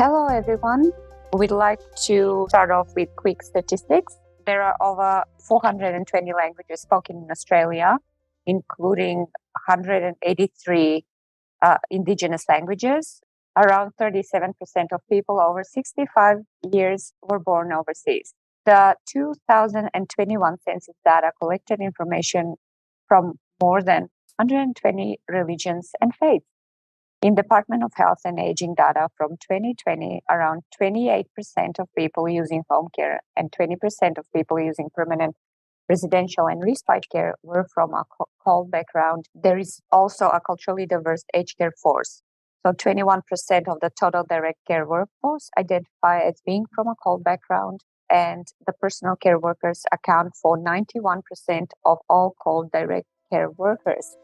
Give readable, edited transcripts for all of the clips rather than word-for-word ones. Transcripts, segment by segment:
Hello, everyone. We'd like to start off with quick statistics. There are over 420 languages spoken in Australia, including 183 Indigenous languages. Around 37% of people over 65 years were born overseas. The 2021 census data collected information from more than 120 religions and faiths. In Department of Health and Aging data from 2020, around 28% of people using home care and 20% of people using permanent residential and respite care were from a CALD background. There is also a culturally diverse aged care force. So 21% of the total direct care workforce identify as being from a CALD background, and the personal care workers account for 91% of all CALD direct care workers.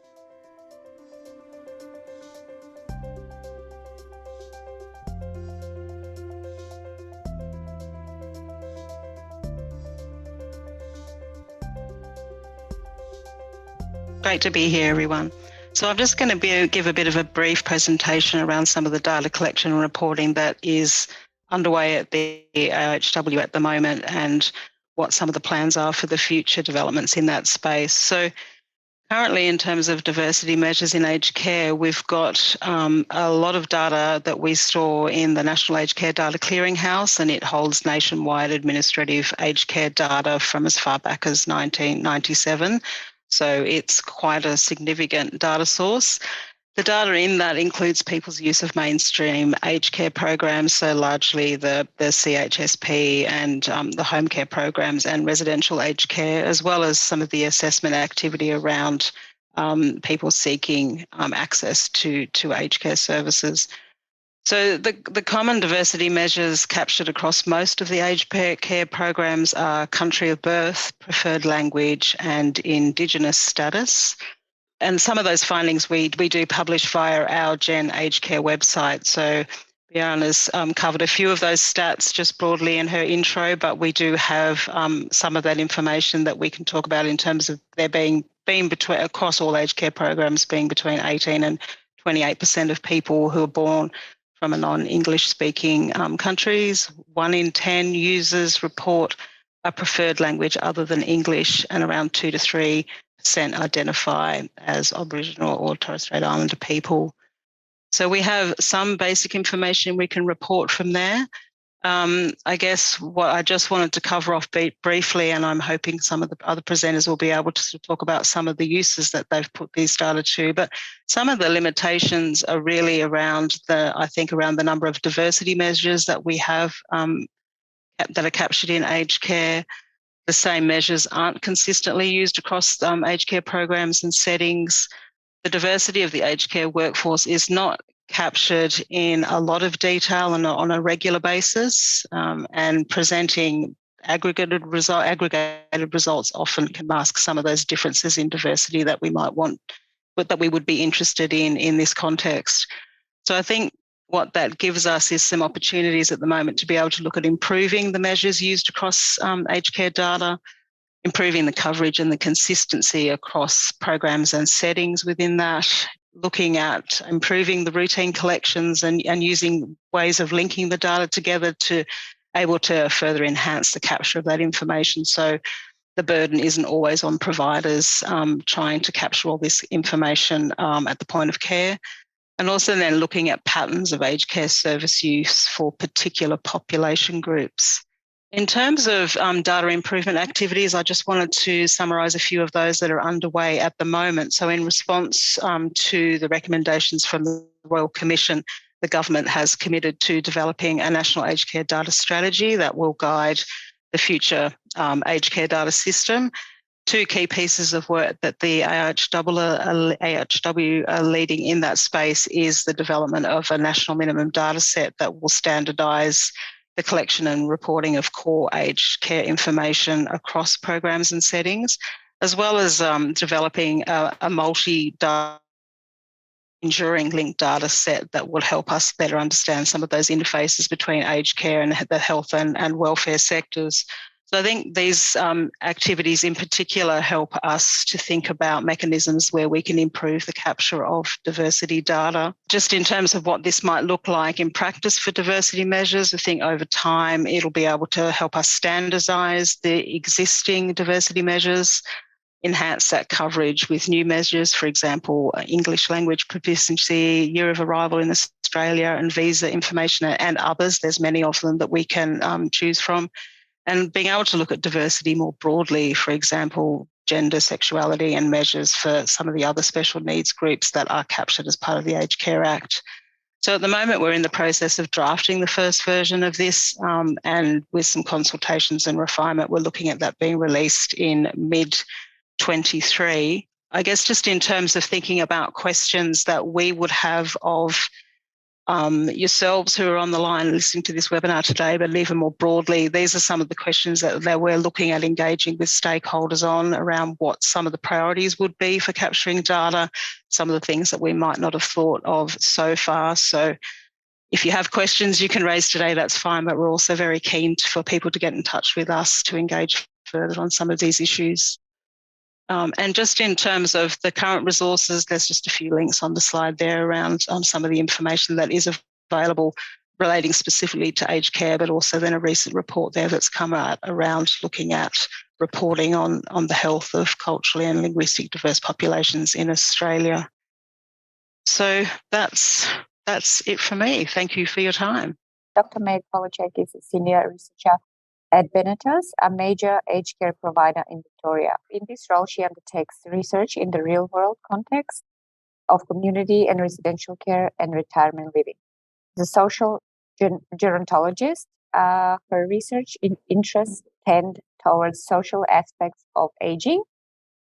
Great to be here, everyone. So I'm just going to give a bit of a brief presentation around some of the data collection and reporting that is underway at the AIHW at the moment and what some of the plans are for the future developments in that space. So currently, in terms of diversity measures in aged care, we've got a lot of data that we store in the National Aged Care Data Clearinghouse, and it holds nationwide administrative aged care data from as far back as 1997. So it's quite a significant data source. The data in that includes people's use of mainstream aged care programs, so largely the CHSP and the home care programs and residential aged care, as well as some of the assessment activity around people seeking access to aged care services. So the common diversity measures captured across most of the aged care programs are country of birth, preferred language, and Indigenous status. And some of those findings we do publish via our Gen Aged Care website. So Biana's covered a few of those stats just broadly in her intro, but we do have some of that information that we can talk about in terms of there being between across all aged care programs being between 18 and 28% of people who are born from a non-English speaking countries. 1 in 10 users report a preferred language other than English, and around 2 to 3% identify as Aboriginal or Torres Strait Islander people. So we have some basic information we can report from there. I guess what I just wanted to cover off briefly, and I'm hoping some of the other presenters will be able to talk about some of the uses that they've put these data to, but some of the limitations are really around the number of diversity measures that we have that are captured in aged care. The same measures aren't consistently used across aged care programs and settings. The diversity of the aged care workforce is not captured in a lot of detail and on a regular basis, and presenting aggregated results often can mask some of those differences in diversity that we might want, but that we would be interested in this context. So I think what that gives us is some opportunities at the moment to be able to look at improving the measures used across aged care data, improving the coverage and the consistency across programs and settings within that, looking at improving the routine collections and using ways of linking the data together to able to further enhance the capture of that information. So the burden isn't always on providers trying to capture all this information at the point of care. And also then looking at patterns of aged care service use for particular population groups. In terms of data improvement activities, I just wanted to summarise a few of those that are underway at the moment. So in response to the recommendations from the Royal Commission, the government has committed to developing a national aged care data strategy that will guide the future aged care data system. 2 key pieces of work that the AIHW are leading in that space is the development of a national minimum data set that will standardise the collection and reporting of core aged care information across programs and settings, as well as developing a multi-data enduring linked data set that will help us better understand some of those interfaces between aged care and the health and welfare sectors. So I think these activities in particular help us to think about mechanisms where we can improve the capture of diversity data. Just in terms of what this might look like in practice for diversity measures, I think over time it'll be able to help us standardise the existing diversity measures, enhance that coverage with new measures, for example, English language proficiency, year of arrival in Australia and visa information and others. There's many of them that we can choose from. And being able to look at diversity more broadly, for example, gender, sexuality and measures for some of the other special needs groups that are captured as part of the Aged Care Act. So at the moment, we're in the process of drafting the first version of this, and with some consultations and refinement, we're looking at that being released in mid-23. I guess just in terms of thinking about questions that we would have of yourselves who are on the line listening to this webinar today, but even more broadly, these are some of the questions that we're looking at engaging with stakeholders on around what some of the priorities would be for capturing data, some of the things that we might not have thought of so far. So if you have questions you can raise today, that's fine, but we're also very keen for people to get in touch with us to engage further on some of these issues. And just in terms of the current resources, there's just a few links on the slide there around some of the information that is available relating specifically to aged care, but also then a recent report there that's come out around looking at reporting on the health of culturally and linguistically diverse populations in Australia. So that's it for me. Thank you for your time. Dr. Meg Polachek is a senior researcher at Benetas, a major aged care provider in Victoria. In this role, she undertakes research in the real-world context of community and residential care and retirement living. The social gerontologist, her research interests tend towards social aspects of aging,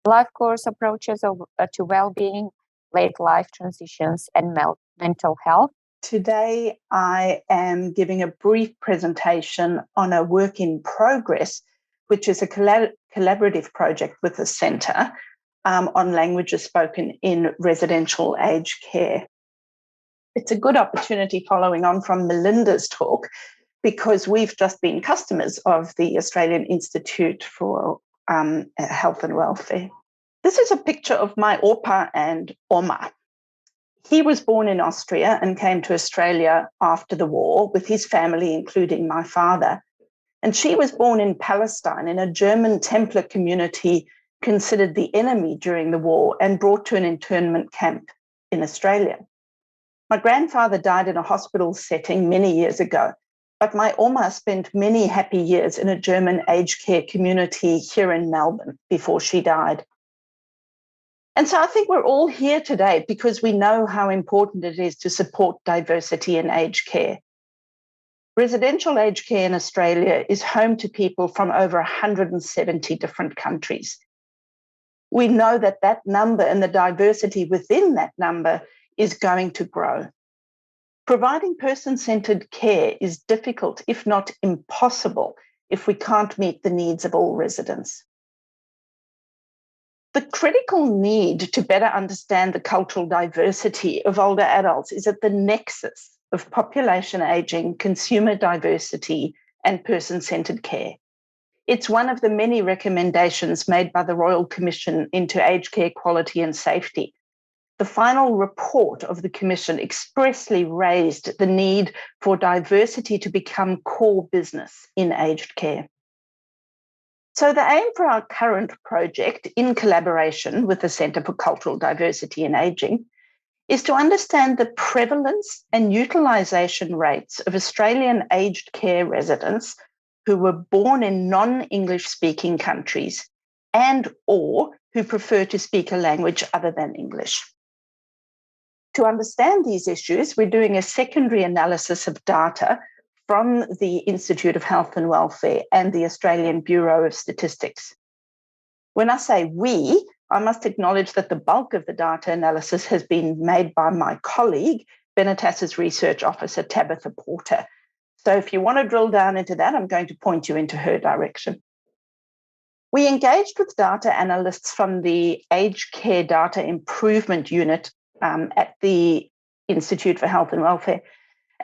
life course approaches to well-being, late life transitions, and mental health. Today, I am giving a brief presentation on a work in progress, which is a collaborative project with the Centre on languages spoken in residential aged care. It's a good opportunity following on from Melinda's talk, because we've just been customers of the Australian Institute for Health and Welfare. This is a picture of my Opa and Oma. He was born in Austria and came to Australia after the war with his family, including my father. And she was born in Palestine in a German Templar community considered the enemy during the war and brought to an internment camp in Australia. My grandfather died in a hospital setting many years ago, but my Oma spent many happy years in a German aged care community here in Melbourne before she died. And so I think we're all here today because we know how important it is to support diversity in aged care. Residential aged care in Australia is home to people from over 170 different countries. We know that that number and the diversity within that number is going to grow. Providing person-centred care is difficult, if not impossible, if we can't meet the needs of all residents. The critical need to better understand the cultural diversity of older adults is at the nexus of population ageing, consumer diversity, and person-centred care. It's one of the many recommendations made by the Royal Commission into Aged Care Quality and Safety. The final report of the Commission expressly raised the need for diversity to become core business in aged care. So the aim for our current project, in collaboration with the Centre for Cultural Diversity in Ageing, is to understand the prevalence and utilisation rates of Australian aged care residents who were born in non-English speaking countries and or who prefer to speak a language other than English. To understand these issues, we're doing a secondary analysis of data from the Institute of Health and Welfare and the Australian Bureau of Statistics. When I say we, I must acknowledge that the bulk of the data analysis has been made by my colleague, Benetas' research officer, Tabitha Porter. So if you want to drill down into that, I'm going to point you into her direction. We engaged with data analysts from the Aged Care Data Improvement Unit at the Institute for Health and Welfare,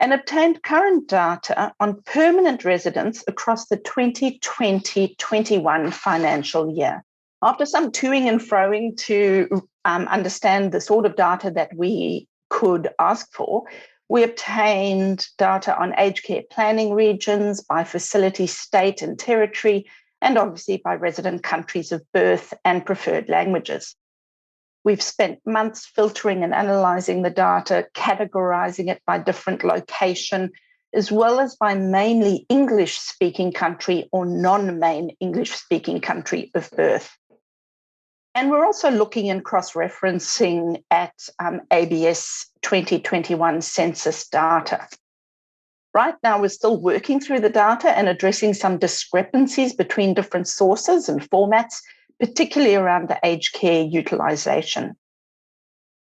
and obtained current data on permanent residents across the 2020-21 financial year. After some toing and froing to understand the sort of data that we could ask for, we obtained data on aged care planning regions, by facility, state and territory, and obviously by resident countries of birth and preferred languages. We've spent months filtering and analysing the data, categorising it by different location, as well as by mainly English-speaking country or non-main English-speaking country of birth. And we're also looking and cross-referencing at ABS 2021 census data. Right now, we're still working through the data and addressing some discrepancies between different sources and formats, particularly around the aged care utilisation.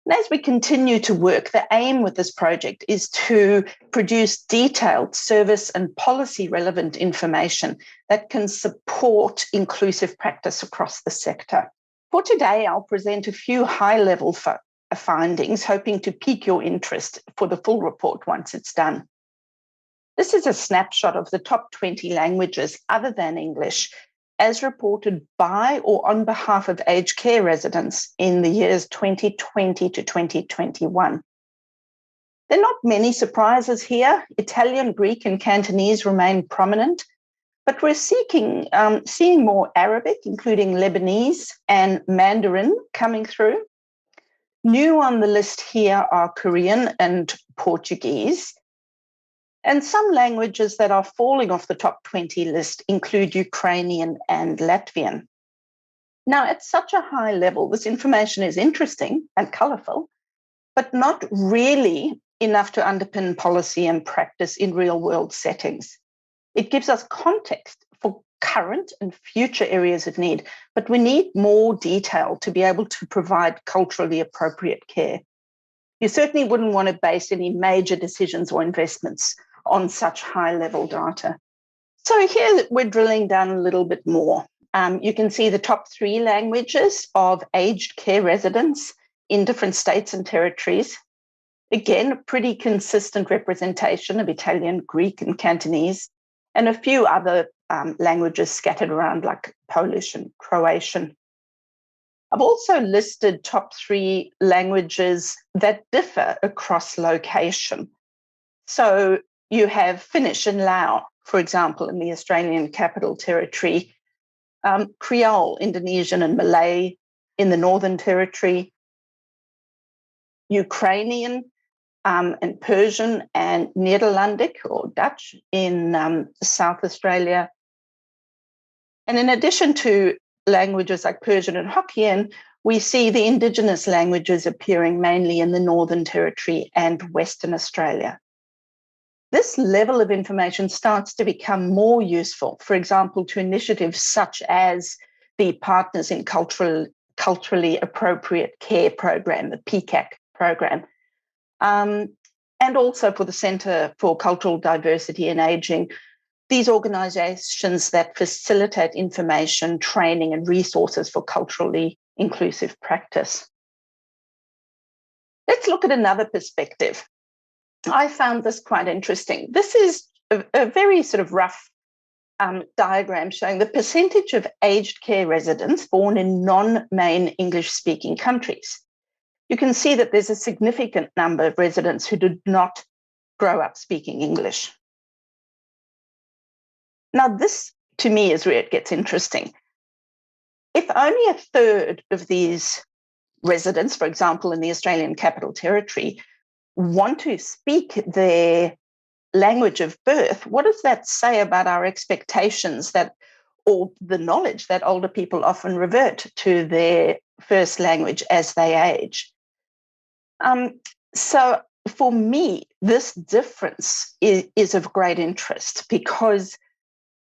And as we continue to work, the aim with this project is to produce detailed service and policy relevant information that can support inclusive practice across the sector. For today, I'll present a few high-level findings, hoping to pique your interest for the full report once it's done. This is a snapshot of the top 20 languages other than English, as reported by or on behalf of aged care residents in the years 2020 to 2021. There are not many surprises here. Italian, Greek, and Cantonese remain prominent, but we're seeing more Arabic, including Lebanese and Mandarin coming through. New on the list here are Korean and Portuguese. And some languages that are falling off the top 20 list include Ukrainian and Latvian. Now, at such a high level, this information is interesting and colourful, but not really enough to underpin policy and practice in real-world settings. It gives us context for current and future areas of need, but we need more detail to be able to provide culturally appropriate care. You certainly wouldn't want to base any major decisions or investments on such high-level data. So here we're drilling down a little bit more. You can see the top 3 languages of aged care residents in different states and territories. Again, a pretty consistent representation of Italian, Greek, and Cantonese, and a few other languages scattered around like Polish and Croatian. I've also listed top 3 languages that differ across location. So you have Finnish and Lao, for example, in the Australian Capital Territory, Creole, Indonesian, and Malay in the Northern Territory, Ukrainian and Persian and Nederlandic or Dutch in South Australia. And in addition to languages like Persian and Hokkien, we see the Indigenous languages appearing mainly in the Northern Territory and Western Australia. This level of information starts to become more useful, for example, to initiatives such as the Partners in Culturally Appropriate Care program, the PCAC program, and also for the Centre for Cultural Diversity and Ageing, these organisations that facilitate information, training and resources for culturally inclusive practice. Let's look at another perspective. I found this quite interesting. This is a very sort of rough diagram showing the percentage of aged care residents born in non-main English-speaking countries. You can see that there's a significant number of residents who did not grow up speaking English. Now, this, to me, is where it gets interesting. If only a third of these residents, for example, in the Australian Capital Territory, want to speak their language of birth, what does that say about our expectations that, or the knowledge that older people often revert to their first language as they age? So for me, this difference is of great interest, because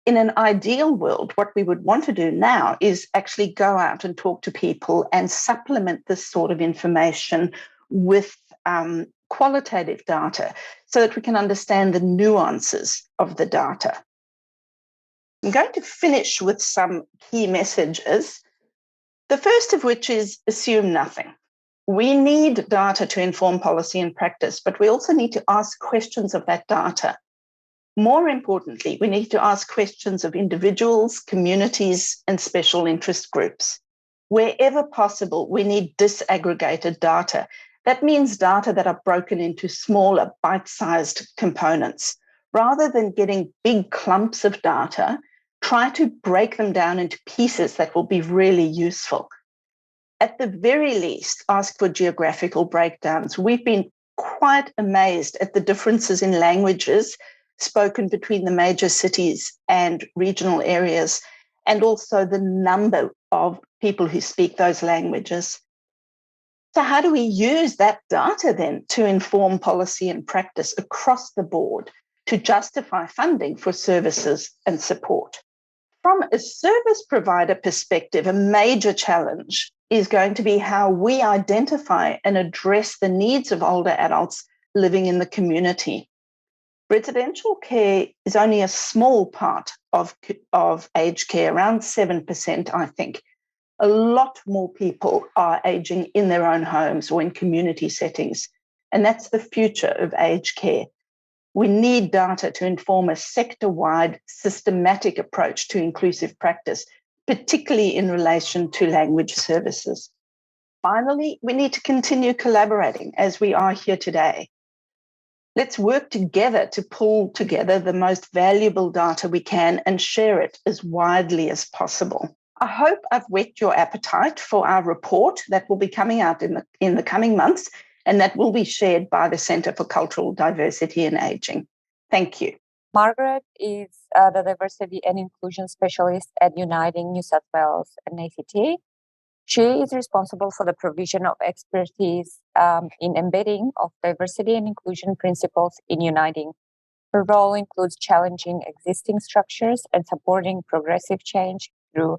in an ideal world, what we would want to do now is actually go out and talk to people and supplement this sort of information with qualitative data so that we can understand the nuances of the data. I'm going to finish with some key messages, the first of which is assume nothing. We need data to inform policy and practice, but we also need to ask questions of that data. More importantly, we need to ask questions of individuals, communities, and special interest groups. Wherever possible, we need disaggregated data. That means data that are broken into smaller, bite-sized components. Rather than getting big clumps of data, try to break them down into pieces that will be really useful. At the very least, ask for geographical breakdowns. We've been quite amazed at the differences in languages spoken between the major cities and regional areas, and also the number of people who speak those languages. So how do we use that data then to inform policy and practice across the board to justify funding for services and support? From a service provider perspective, a major challenge is going to be how we identify and address the needs of older adults living in the community. Residential care is only a small part of aged care, around 7%, I think. A lot more people are aging in their own homes or in community settings, and that's the future of aged care. We need data to inform a sector-wide, systematic approach to inclusive practice, particularly in relation to language services. Finally, we need to continue collaborating as we are here today. Let's work together to pull together the most valuable data we can and share it as widely as possible. I hope I've whet your appetite for our report that will be coming out in the coming months, and that will be shared by the Centre for Cultural Diversity and Ageing. Thank you. Margaret is the Diversity and Inclusion Specialist at Uniting NSW.ACT. She is responsible for the provision of expertise in embedding of diversity and inclusion principles in Uniting. Her role includes challenging existing structures and supporting progressive change through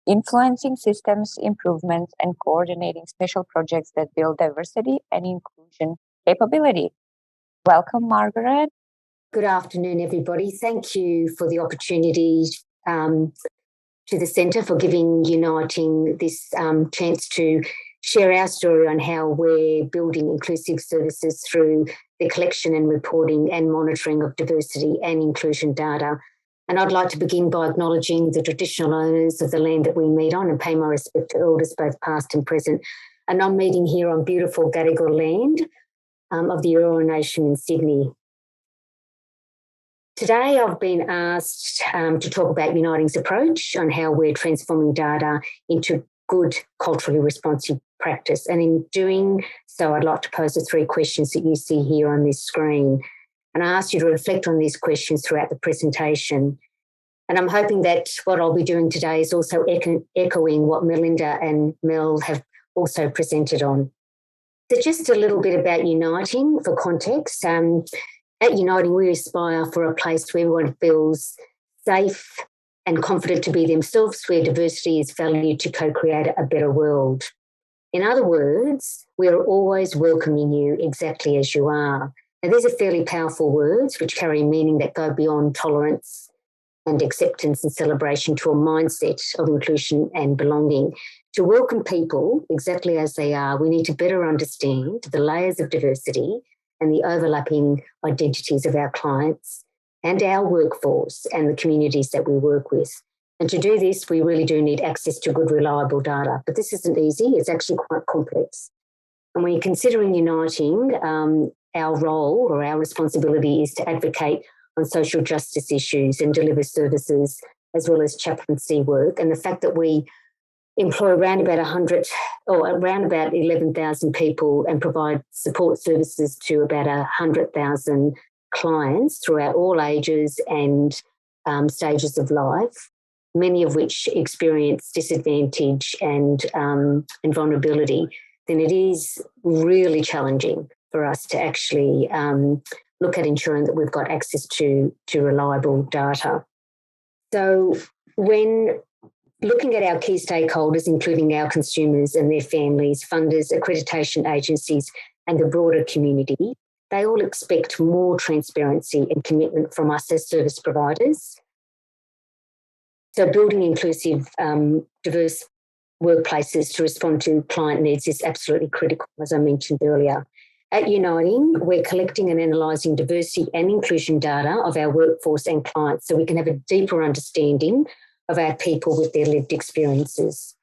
influencing systems improvements and coordinating special projects that build diversity and inclusion capability. Welcome, Margaret. Good afternoon, everybody. Thank you for the opportunity to the Centre for giving Uniting this chance to share our story on how we're building inclusive services through the collection and reporting and monitoring of diversity and inclusion data. And I'd like to begin by acknowledging the traditional owners of the land that we meet on and pay my respect to elders both past and present. And I'm meeting here on beautiful Gadigal land of the Eora Nation in Sydney. Today, I've been asked to talk about Uniting's approach on how we're transforming data into good culturally responsive practice. And in doing so, I'd like to pose the 3 questions that you see here on this screen. And I ask you to reflect on these questions throughout the presentation. And I'm hoping that what I'll be doing today is also echoing what Melinda and Mel have also presented on. So just a little bit about Uniting for context. At Uniting, we aspire for a place where everyone feels safe and confident to be themselves, where diversity is valued to co-create a better world. In other words, we are always welcoming you exactly as you are. Now, these are fairly powerful words which carry meaning that go beyond tolerance and acceptance and celebration to a mindset of inclusion and belonging. To welcome people exactly as they are, we need to better understand the layers of diversity and the overlapping identities of our clients and our workforce and the communities that we work with. And to do this, we really do need access to good, reliable data. But this isn't easy. It's actually quite complex. And when you're considering Uniting, our role or our responsibility is to advocate on social justice issues and deliver services as well as chaplaincy work. And the fact that we employ around about 11,000 people and provide support services to about 100,000 clients throughout all ages and stages of life, many of which experience disadvantage and vulnerability, then it is really challenging for us to actually look at ensuring that we've got access to reliable data. So when looking at our key stakeholders, including our consumers and their families, funders, accreditation agencies, and the broader community, they all expect more transparency and commitment from us as service providers. So building inclusive, diverse workplaces to respond to client needs is absolutely critical, as I mentioned earlier. At Uniting, we're collecting and analysing diversity and inclusion data of our workforce and clients so we can have a deeper understanding of our people with their lived experiences.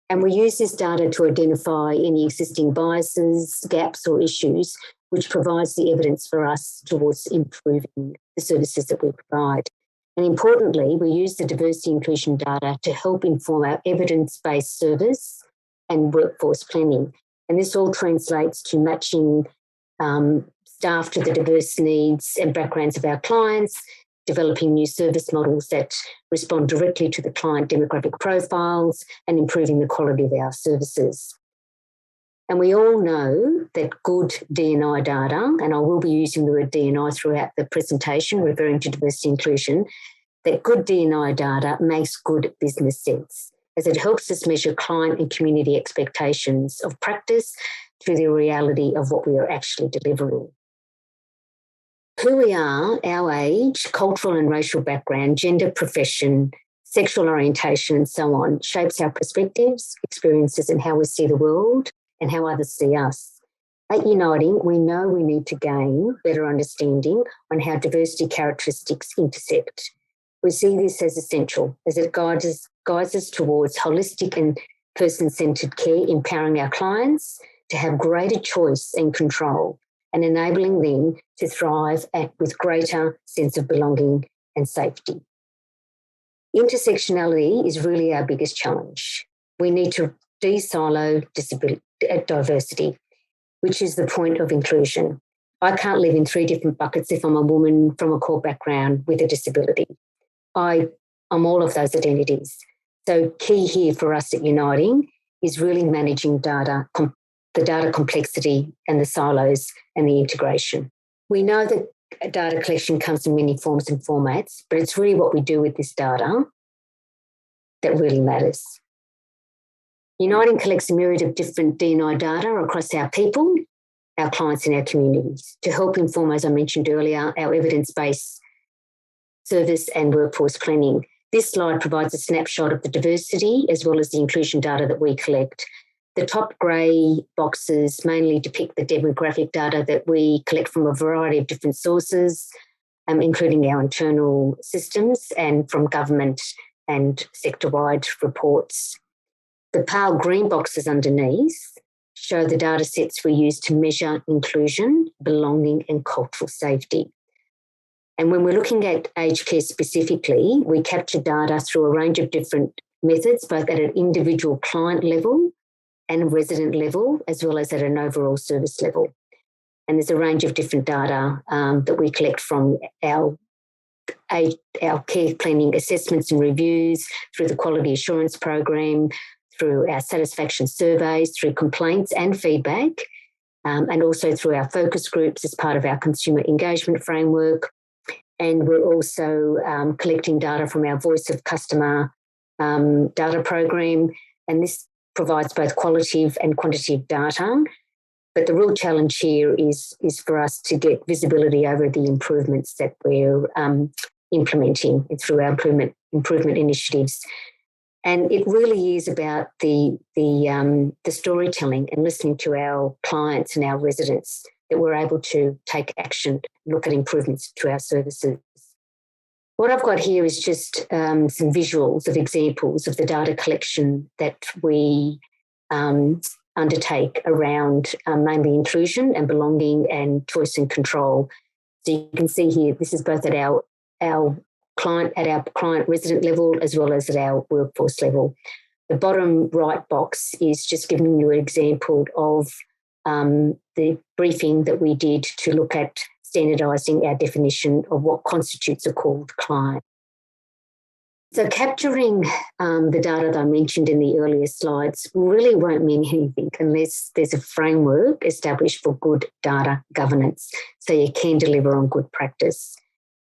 And we use this data to identify any existing biases, gaps or issues, which provides the evidence for us towards improving the services that we provide. And importantly, we use the diversity inclusion data to help inform our evidence-based service and workforce planning. And this all translates to matching staff to the diverse needs and backgrounds of our clients, developing new service models that respond directly to the client demographic profiles, and improving the quality of our services. And we all know that good D&I data, and I will be using the word D&I throughout the presentation, referring to diversity inclusion, that good D&I data makes good business sense, as it helps us measure client and community expectations of practice to the reality of what we are actually delivering. Who we are, our age, cultural and racial background, gender, profession, sexual orientation, and so on, shapes our perspectives, experiences, and how we see the world and how others see us. At Uniting, we know we need to gain better understanding on how diversity characteristics intersect. We see this as essential, as it guides us towards holistic and person-centred care, empowering our clients to have greater choice and control, and enabling them to thrive with greater sense of belonging and safety. Intersectionality is really our biggest challenge. We need to de-silo diversity, which is the point of inclusion. I can't live in three different buckets if I'm a woman from a core background with a disability. I'm all of those identities. So key here for us at Uniting is really managing data, the data complexity and the silos and the integration. We know that data collection comes in many forms and formats, but it's really what we do with this data that really matters. Uniting collects a myriad of different D&I data across our people, our clients and our communities to help inform, as I mentioned earlier, our evidence-based service and workforce planning. This slide provides a snapshot of the diversity as well as the inclusion data that we collect. The top grey boxes mainly depict the demographic data that we collect from a variety of different sources, including our internal systems and from government and sector-wide reports. The pale green boxes underneath show the data sets we use to measure inclusion, belonging and cultural safety. And when we're looking at aged care specifically, we capture data through a range of different methods, both at an individual client level and a resident level, as well as at an overall service level. And there's a range of different data that we collect from our care planning assessments and reviews, through the quality assurance program, through our satisfaction surveys, through complaints and feedback, and also through our focus groups as part of our consumer engagement framework. And we're also collecting data from our Voice of Customer data program. And this provides both qualitative and quantitative data. But the real challenge here is for us to get visibility over the improvements that we're implementing through our improvement initiatives. And it really is about the storytelling and listening to our clients and our residents that we're able to take action, look at improvements to our services. What I've got here is just some visuals of examples of the data collection that we undertake around mainly inclusion and belonging and choice and control. So you can see here, this is both at our client resident level as well as at our workforce level. The bottom right box is just giving you an example of the briefing that we did to look at standardising our definition of what constitutes a called client. So capturing the data that I mentioned in the earlier slides really won't mean anything unless there's a framework established for good data governance, so you can deliver on good practice.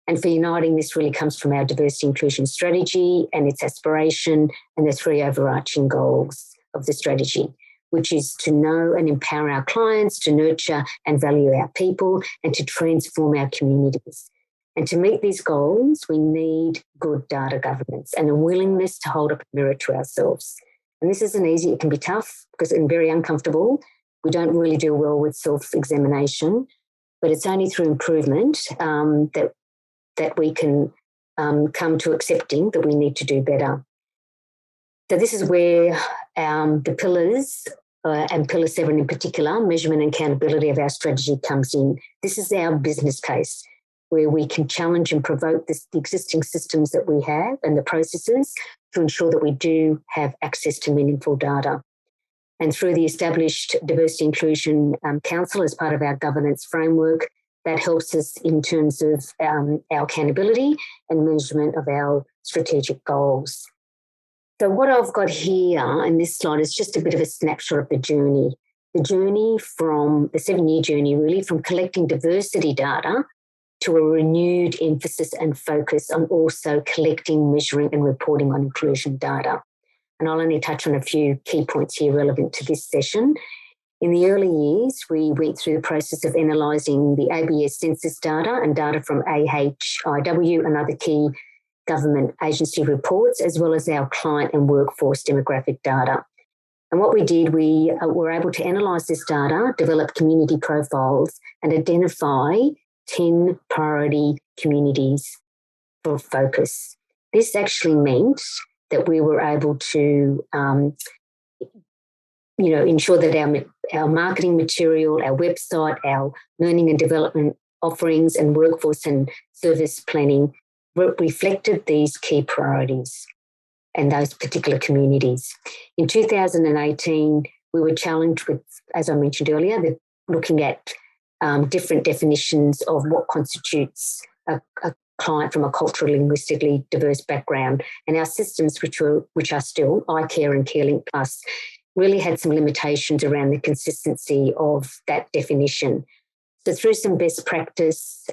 And for Uniting, this really comes from our diversity inclusion strategy and its aspiration and the three overarching goals of the strategy, which is to know and empower our clients, to nurture and value our people, and to transform our communities. And to meet these goals, we need good data governance and a willingness to hold up a mirror to ourselves. And this isn't easy. It can be tough because it's very uncomfortable. We don't really do well with self-examination, but it's only through improvement that we can come to accepting that we need to do better. So this is where the pillars, and Pillar 7 in particular, measurement and accountability of our strategy comes in. This is our business case where we can challenge and provoke the existing systems that we have and the processes to ensure that we do have access to meaningful data. And through the established Diversity Inclusion Council as part of our governance framework, that helps us in terms of our accountability and measurement of our strategic goals. So what I've got here in this slide is just a bit of a snapshot of the journey from the 7-year journey, really, from collecting diversity data to a renewed emphasis and focus on also collecting, measuring and reporting on inclusion data. And I'll only touch on a few key points here relevant to this session. In the early years, we went through the process of analysing the ABS census data and data from AIHW and other key government agency reports, as well as our client and workforce demographic data. And what we did, we were able to analyse this data, develop community profiles and identify 10 priority communities for focus. This actually meant that we were able to ensure that our marketing material, our website, our learning and development offerings and workforce and service planning reflected these key priorities and those particular communities. In 2018, we were challenged with, as I mentioned earlier, looking at different definitions of what constitutes a client from a culturally linguistically diverse background. And our systems, which are still iCare and CareLink Plus, really had some limitations around the consistency of that definition. So through some best practice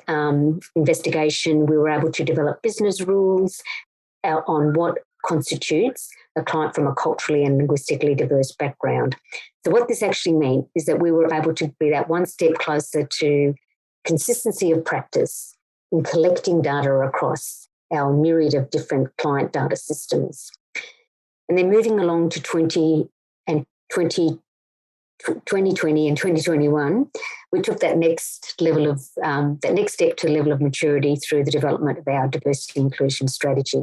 investigation, we were able to develop business rules on what constitutes a client from a culturally and linguistically diverse background. So what this actually meant is that we were able to be that one step closer to consistency of practice in collecting data across our myriad of different client data systems. And then moving along to 2020 and 2021, we took that next step to a level of maturity through the development of our diversity inclusion strategy.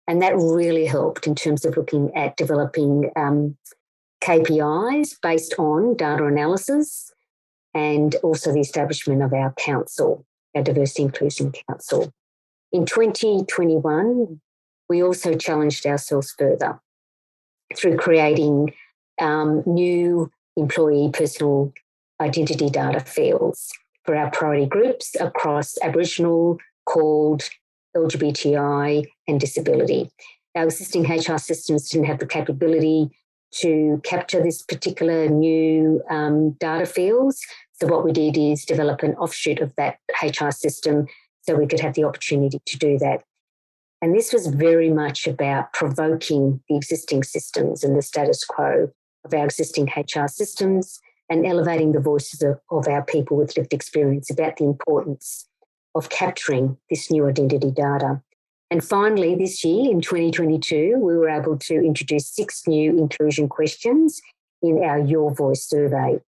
And that really helped in terms of looking at developing KPIs based on data analysis and also the establishment of our council, our Diversity Inclusion Council. In 2021, we also challenged ourselves further through creating new employee personal identity data fields for our priority groups across Aboriginal, CALD, LGBTI and disability. Our existing HR systems didn't have the capability to capture this particular new data fields. So what we did is develop an offshoot of that HR system so we could have the opportunity to do that. And this was very much about provoking the existing systems and the status quo of our existing HR systems and elevating the voices of our people with lived experience about the importance of capturing this new identity data. And finally, this year in 2022, we were able to introduce 6 new inclusion questions in our Your Voice survey.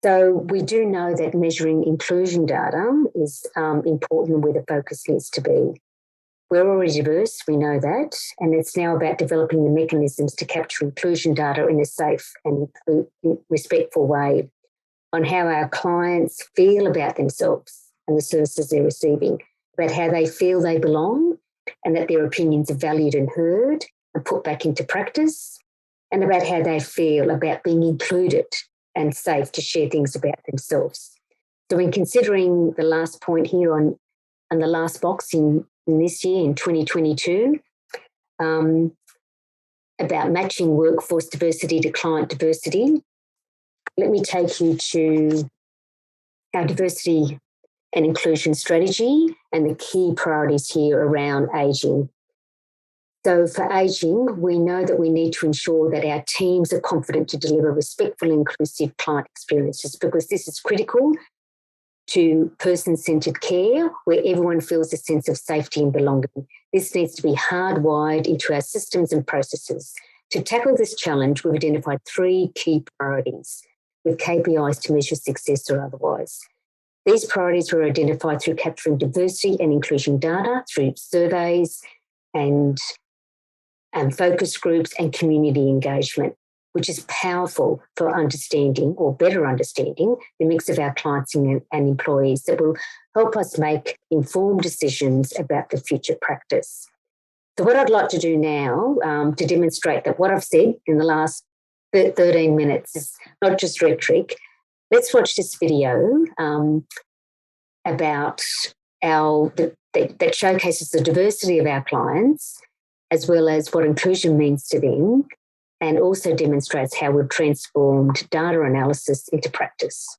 So we do know that measuring inclusion data is important where the focus needs to be. We're already diverse, we know that, and it's now about developing the mechanisms to capture inclusion data in a safe and respectful way on how our clients feel about themselves and the services they're receiving, about how they feel they belong and that their opinions are valued and heard and put back into practice, and about how they feel about being included and safe to share things about themselves. So in considering the last point here on the last box in this year, in 2022, about matching workforce diversity to client diversity, let me take you to our diversity and inclusion strategy and the key priorities here around ageing. So for ageing, we know that we need to ensure that our teams are confident to deliver respectful and inclusive client experiences, because this is critical to person-centred care where everyone feels a sense of safety and belonging. This needs to be hardwired into our systems and processes To tackle this challenge, we've identified 3 key priorities with KPIs to measure success or otherwise. These priorities were identified through capturing diversity and inclusion data, through surveys and focus groups and community engagement, which is powerful for understanding or better understanding the mix of our clients and employees that will help us make informed decisions about the future practice. So what I'd like to do now to demonstrate that what I've said in the last 13 minutes is not just rhetoric, let's watch this video about that showcases the diversity of our clients as well as what inclusion means to them, and also demonstrates how we've transformed data analysis into practice.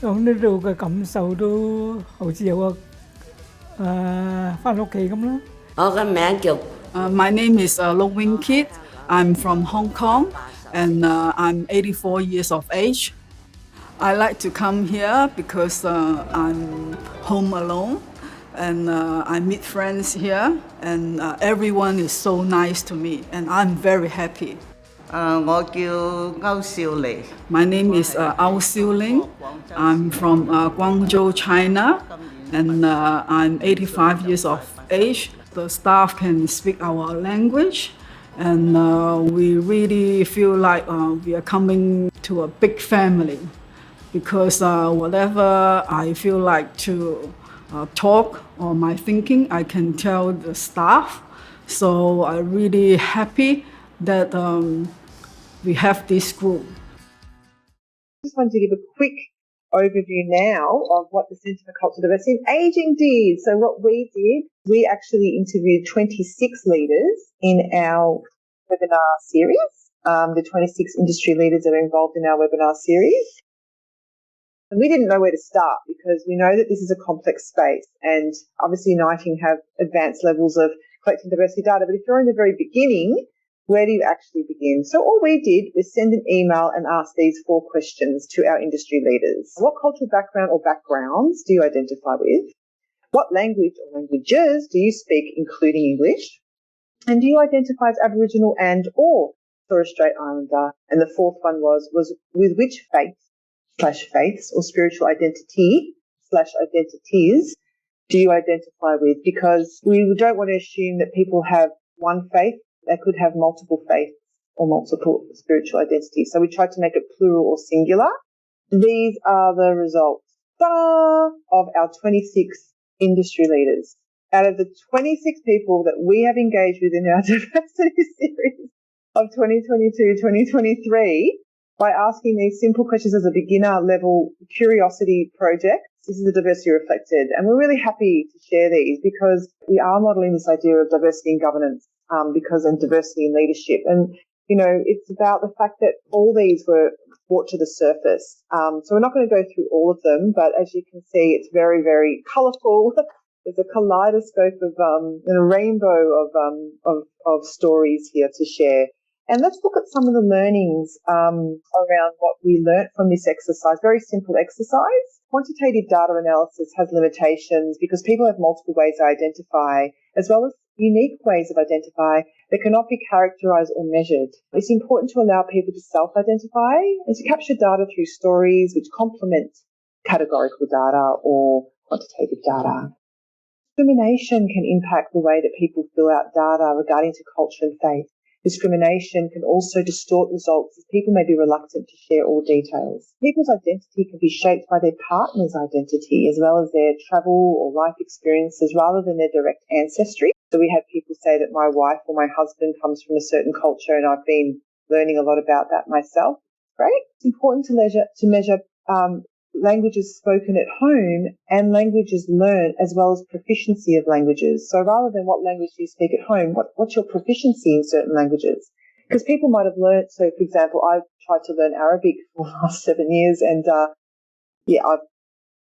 My name is Long Wing Kit. I'm from Hong Kong and I'm 84 years of age. I like to come here because I'm home alone and I meet friends here and everyone is so nice to me and I'm very happy. My name is Ao Siu Ling. I'm from Guangzhou, China, and I'm 85 years of age. The staff can speak our language, and we really feel like we are coming to a big family because whatever I feel like to talk or my thinking, I can tell the staff. So I'm really happy that we have this group. I just wanted to give a quick overview now of what the Centre for Cultural Diversity and Ageing did. So what we did, we actually interviewed 26 leaders in our webinar series, the 26 industry leaders that are involved in our webinar series. And we didn't know where to start because we know that this is a complex space and obviously Uniting have advanced levels of collecting diversity data, but if you're in the very beginning, where do you actually begin? So all we did was send an email and ask these 4 questions to our industry leaders. What cultural background or backgrounds do you identify with? What language or languages do you speak, including English? And do you identify as Aboriginal and or Torres Strait Islander? And the 4th one was with which faith/faiths or spiritual identity/identities do you identify with? Because we don't want to assume that people have one faith. They could have multiple faiths or multiple spiritual identities. So we tried to make it plural or singular. These are the results of our 26 industry leaders. Out of the 26 people that we have engaged with in our diversity series of 2022-2023, by asking these simple questions as a beginner level curiosity project, this is the diversity reflected. And we're really happy to share these because we are modelling this idea of diversity in governance. And diversity in leadership. And, you know, it's about the fact that all these were brought to the surface. So we're not going to go through all of them, but as you can see, it's very, very colourful. There's a kaleidoscope of and a rainbow of stories here to share. And let's look at some of the learnings around what we learnt from this exercise. Very simple exercise. Quantitative data analysis has limitations because people have multiple ways to identify, as well as unique ways of identify that cannot be characterised or measured. It's important to allow people to self-identify and to capture data through stories which complement categorical data or quantitative data. Discrimination can impact the way that people fill out data regarding to culture and faith. Discrimination can also distort results as people may be reluctant to share all details. People's identity can be shaped by their partner's identity as well as their travel or life experiences rather than their direct ancestry. So we have people say that my wife or my husband comes from a certain culture and I've been learning a lot about that myself. Great. It's important to measure languages spoken at home and languages learned, as well as proficiency of languages. So rather than what language do you speak at home, what's your proficiency in certain languages? Because people might have learned, so for example, I've tried to learn Arabic for the last 7 years, and I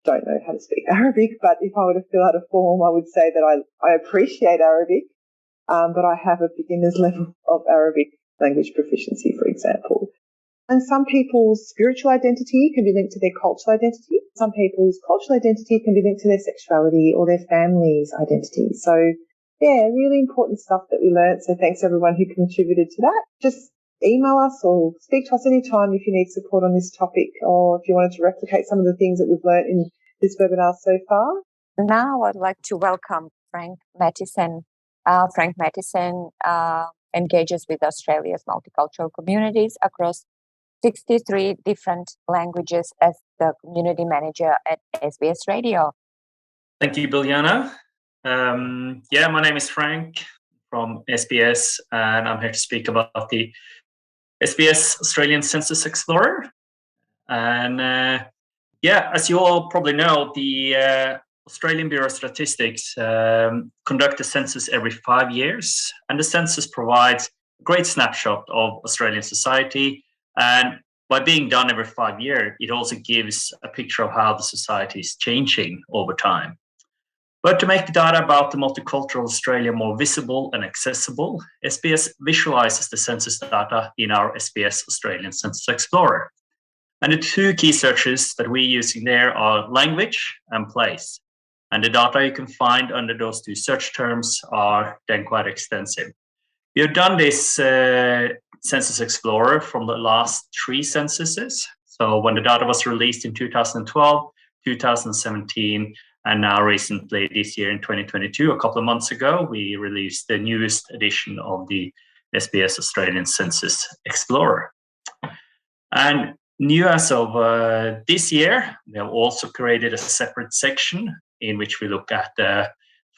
don't know how to speak Arabic, but if I were to fill out a form, I would say that I appreciate Arabic, but I have a beginner's level of Arabic language proficiency, for example. And some people's spiritual identity can be linked to their cultural identity. Some people's cultural identity can be linked to their sexuality or their family's identity. So, yeah, really important stuff that we learned. So thanks everyone who contributed to that. Just email us or speak to us anytime if you need support on this topic, or if you wanted to replicate some of the things that we've learned in this webinar so far. Now I'd like to welcome Frank Mattison. Frank Mattison engages with Australia's multicultural communities across 63 different languages as the community manager at SBS Radio. Thank you, Biljana. My name is Frank from SBS, and I'm here to speak about the SBS Australian Census Explorer. And as you all probably know, the Australian Bureau of Statistics conduct a census every 5 years, and the census provides a great snapshot of Australian society. And by being done every 5 years, it also gives a picture of how the society is changing over time. But to make the data about the multicultural Australia more visible and accessible, SBS visualizes the census data in our SBS Australian Census Explorer. And the two key searches that we're using there are language and place. And the data you can find under those two search terms are then quite extensive. We have done this Census Explorer from the last 3 censuses. So when the data was released in 2012, 2017, and now recently this year in 2022, a couple of months ago, we released the newest edition of the SBS Australian Census Explorer. And new as of this year, we have also created a separate section in which we look at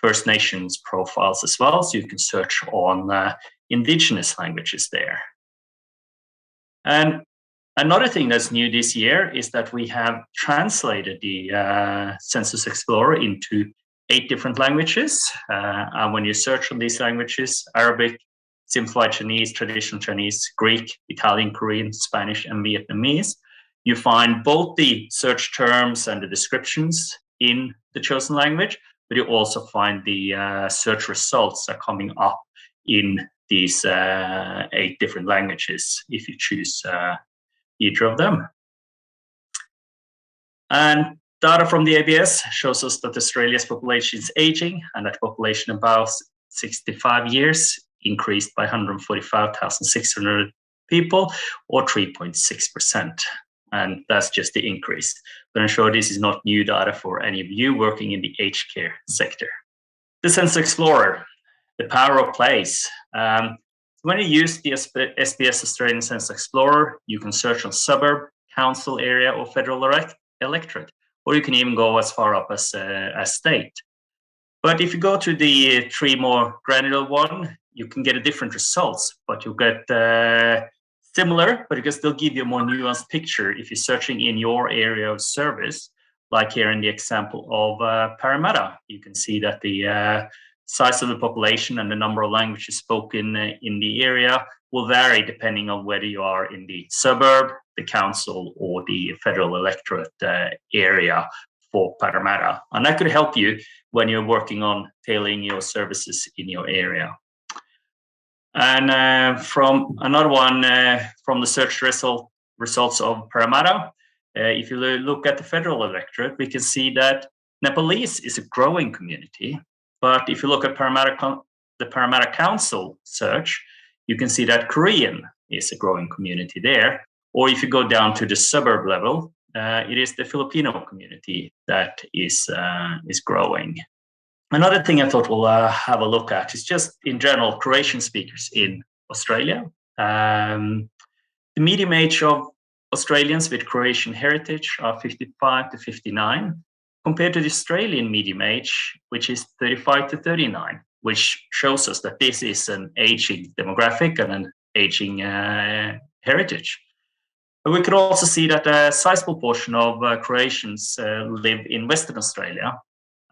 First Nations profiles as well, so you can search on Indigenous languages there. And another thing that's new this year is that we have translated the Census Explorer into 8 different languages. And when you search on these languages, Arabic, Simplified Chinese, Traditional Chinese, Greek, Italian, Korean, Spanish, and Vietnamese, you find both the search terms and the descriptions in the chosen language, but you also find the search results are coming up in these 8 different languages if you choose either of them. And data from the ABS shows us that Australia's population is aging, and that population above 65 years increased by 145,600 people, or 3.6%. And that's just the increase. But I'm sure this is not new data for any of you working in the aged care sector. The Census Explorer, the power of place. When you use the SBS Australian Census Explorer, you can search on suburb, council area, or federal electorate, or you can even go as far up as state. But if you go to the 3 more granular one, you can get a different results, but you'll get similar, but it can still give you a more nuanced picture if you're searching in your area of service, like here in the example of Parramatta. You can see that the size of the population and the number of languages spoken in the area will vary depending on whether you are in the suburb, the council, or the federal electorate area for Parramatta. And that could help you when you're working on tailoring your services in your area. And from another one, from the search results of Parramatta, if you look at the federal electorate, we can see that Nepalese is a growing community. But if you look at the Parramatta Council search, you can see that Korean is a growing community there. Or if you go down to the suburb level, it is the Filipino community that is growing. Another thing I thought we'll have a look at is just in general Croatian speakers in Australia. The median age of Australians with Croatian heritage are 55 to 59, compared to the Australian median age, which is 35 to 39, which shows us that this is an aging demographic and an aging heritage. But we could also see that a sizable portion of Croatians live in Western Australia,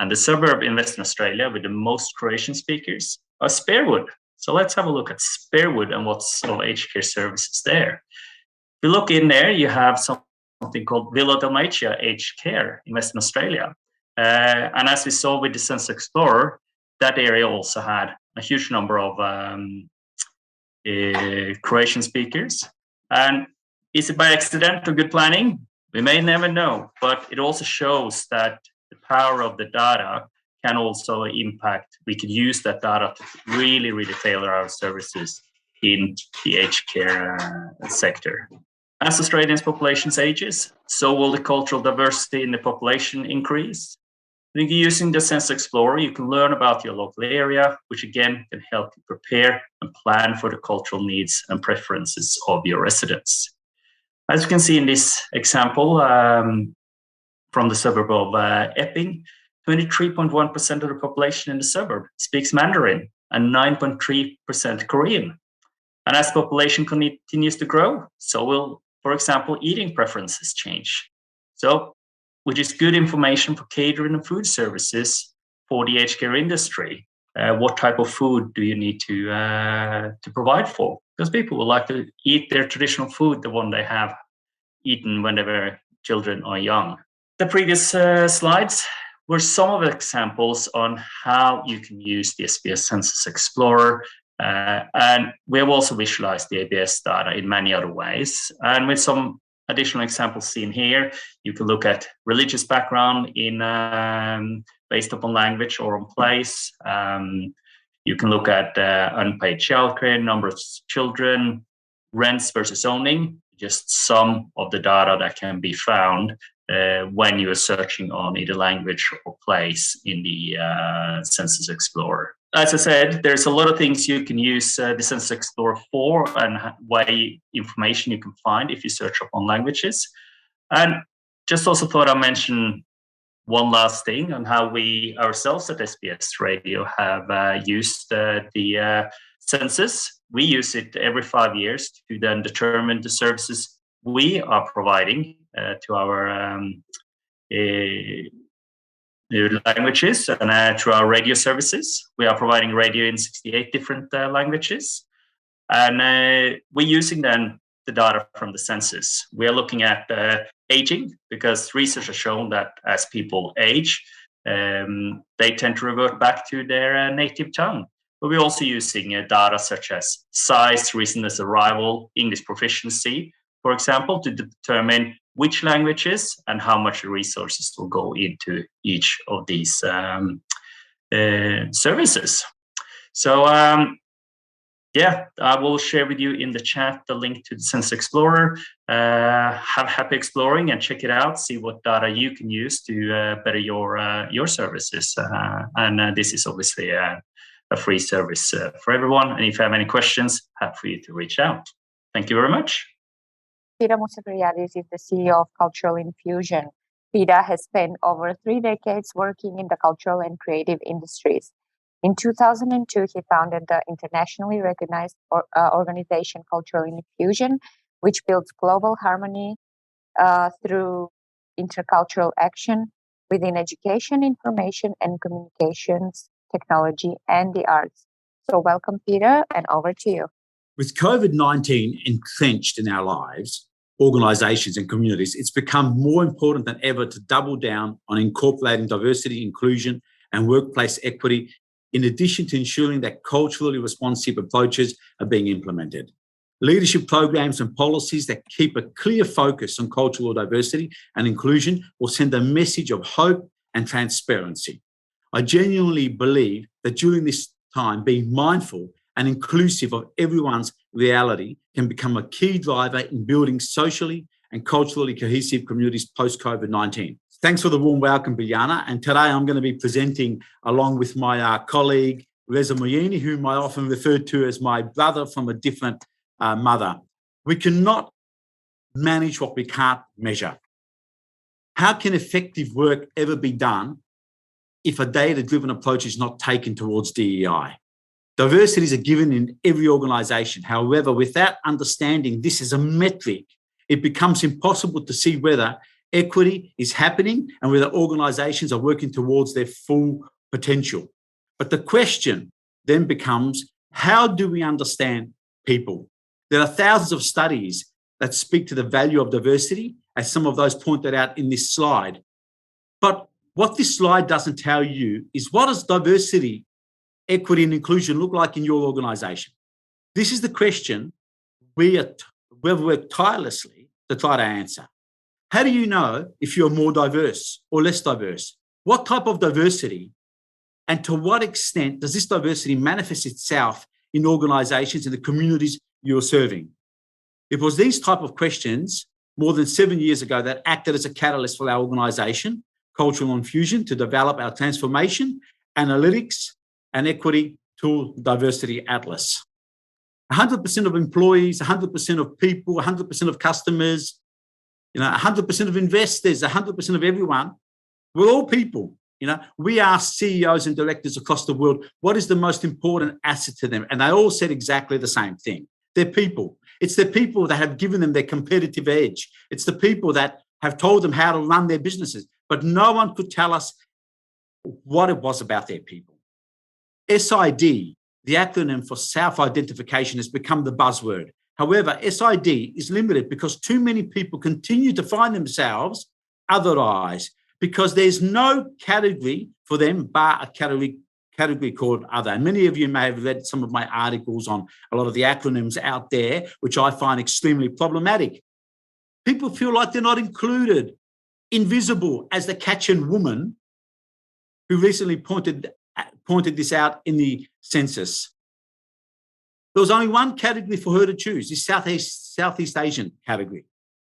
and the suburb in Western Australia with the most Croatian speakers are Spearwood. So let's have a look at Spearwood and what's of aged care services there. If you look in there, you have something called Villa Dalmatia Aged Care in Western Australia. And as we saw with the Census Explorer, that area also had a huge number of Croatian speakers. And is it by accident or good planning? We may never know, but it also shows that the power of the data can also impact. We could use that data to really, really tailor our services in the aged care sector. As Australians' population ages, so will the cultural diversity in the population increase. I think using the Census Explorer, you can learn about your local area, which again can help you prepare and plan for the cultural needs and preferences of your residents. As you can see in this example from the suburb of Epping, 23.1% of the population in the suburb speaks Mandarin and 9.3% Korean. And as the population continues to grow, so will, for example, eating preferences change. So, which is good information for catering and food services for the aged care industry. What type of food do you need to provide for? Because people would like to eat their traditional food, the one they have eaten when they were children or young. The previous slides were some of the examples on how you can use the SBS Census Explorer. And we have also visualized the ABS data in many other ways. And with some additional examples seen here, you can look at religious background in based upon language or on place. You can look at unpaid childcare, number of children, rents versus owning, just some of the data that can be found when you are searching on either language or place in the Census Explorer. As I said, there's a lot of things you can use the Census Explorer for and way information you can find if you search up on languages. And just also thought I'd mention one last thing on how we ourselves at SBS Radio have used the census. We use it every 5 years to then determine the services we are providing to our languages and through our radio services. We are providing radio in 68 different languages. And we're using then the data from the census. We are looking at aging because research has shown that as people age, they tend to revert back to their native tongue. But we're also using data such as size, recentness of arrival, English proficiency, for example, to determine which languages and how much resources will go into each of these services. So, yeah, I will share with you in the chat the link to the Census Explorer. Have happy exploring and check it out. See what data you can use to better your services. And this is obviously a free service for everyone. And if you have any questions, happy for you to reach out. Thank you very much. Peter Musafiriadis is the CEO of Cultural Infusion. Peter has spent over 3 decades working in the cultural and creative industries. In 2002, he founded the internationally recognized organization Cultural Infusion, which builds global harmony through intercultural action within education, information, and communications, technology, and the arts. So welcome, Peter, and over to you. With COVID-19 entrenched in our lives, organisations and communities, it's become more important than ever to double down on incorporating diversity, inclusion and workplace equity, in addition to ensuring that culturally responsive approaches are being implemented. Leadership programs and policies that keep a clear focus on cultural diversity and inclusion will send a message of hope and transparency. I genuinely believe that during this time, being mindful and inclusive of everyone's reality can become a key driver in building socially and culturally cohesive communities post-COVID-19. Thanks for the warm welcome, Biljana. And today I'm going to be presenting along with my colleague, Reza Moyini, whom I often refer to as my brother from a different mother. We cannot manage what we can't measure. How can effective work ever be done if a data-driven approach is not taken towards DEI? Diversity is a given in every organisation. However, without understanding this is a metric it becomes impossible to see whether equity is happening and whether organisations are working towards their full potential. But the question then becomes, how do we understand people? There are thousands of studies that speak to the value of diversity, as some of those pointed out in this slide. But what this slide doesn't tell you is, what does diversity, equity and inclusion look like in your organisation? This is the question we've worked tirelessly to try to answer. How do you know if you're more diverse or less diverse? What type of diversity and to what extent does this diversity manifest itself in organisations and the communities you're serving? It was these type of questions more than 7 years ago that acted as a catalyst for our organisation, Cultural Infusion, to develop our transformation, analytics and equity tool, Diversity Atlas. 100% of employees, 100% of people, 100% of customers, 100% of investors, 100% of everyone, we're all people. We asked CEOs and directors across the world, what is the most important asset to them? And they all said exactly the same thing. They're people. It's the people that have given them their competitive edge. It's the people that have told them how to run their businesses. But no one could tell us what it was about their people. SID, the acronym for self-identification, has become the buzzword. However, SID is limited because too many people continue to find themselves otherized, because there's no category for them bar a category called other. And many of you may have read some of my articles on a lot of the acronyms out there, which I find extremely problematic. People feel like they're not included, invisible, as the Kachin woman who recently pointed this out in the census. There was only one category for her to choose, the Southeast Asian category.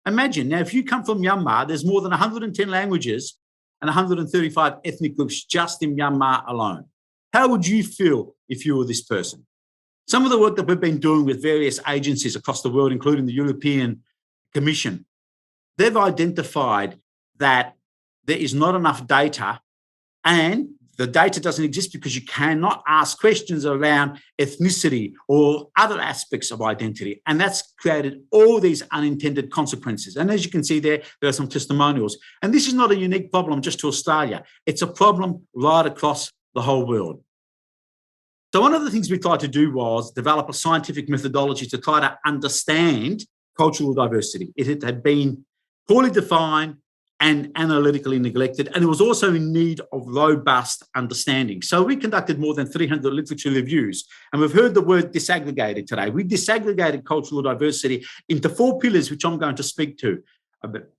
Imagine, now, if you come from Myanmar, there's more than 110 languages and 135 ethnic groups just in Myanmar alone. How would you feel if you were this person? Some of the work that we've been doing with various agencies across the world, including the European Commission, they've identified that there is not enough data, and the data doesn't exist because you cannot ask questions around ethnicity or other aspects of identity. And that's created all these unintended consequences. And as you can see there are some testimonials. And this is not a unique problem just to Australia. It's a problem right across the whole world. So one of the things we tried to do was develop a scientific methodology to try to understand cultural diversity. It had been poorly defined and analytically neglected, and it was also in need of robust understanding. So we conducted more than 300 literature reviews, and we've heard the word disaggregated today. We disaggregated cultural diversity into 4 pillars, which I'm going to speak to